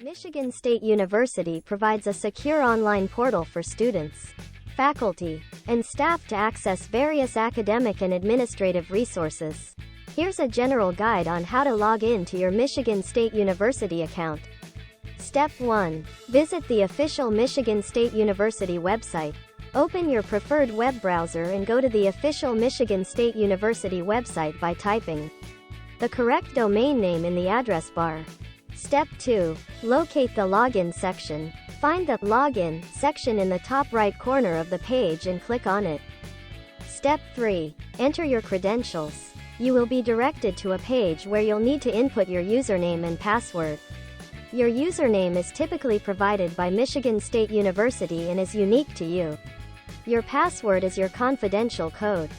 Michigan State University provides a secure online portal for students, faculty, and staff to access various academic and administrative resources. Here's a general guide on how to log in to your Michigan State University account. Step 1. Visit the official Michigan State University website. Open your preferred web browser and go to the official Michigan State University website by typing the correct domain name in the address bar. Step 2. Locate the Login section. Find the Login section in the top right corner of the page and click on it. Step 3. Enter your credentials. You will be directed to a page where you'll need to input your username and password. Your username is typically provided by Michigan State University and is unique to you. Your password is your confidential code.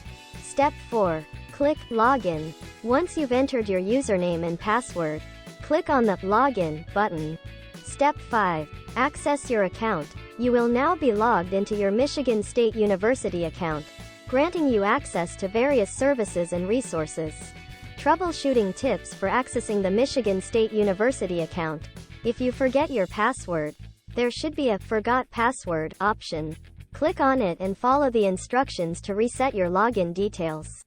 Step 4. Click Login. Once you've entered your username and password, click on the Login button. Step 5. Access your account. You will now be logged into your Michigan State University account, granting you access to various services and resources. Troubleshooting tips for accessing the Michigan State University account. If you forget your password, there should be a Forgot Password option. Click on it and follow the instructions to reset your login details.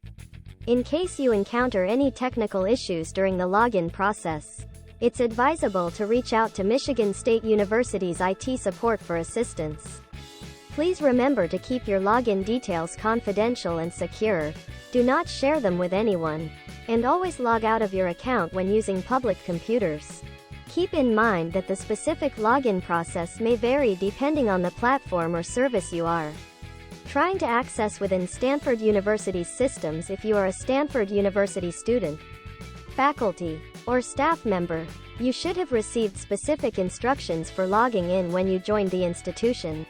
In case you encounter any technical issues during the login process, it's advisable to reach out to Michigan State University's IT support for assistance. Please remember to keep your login details confidential and secure. Do not share them with anyone, and always log out of your account when using public computers. Keep in mind that the specific login process may vary depending on the platform or service you are trying to access within Stanford University's systems. If you are a Stanford University student, faculty, or staff member, you should have received specific instructions for logging in when you joined the institution.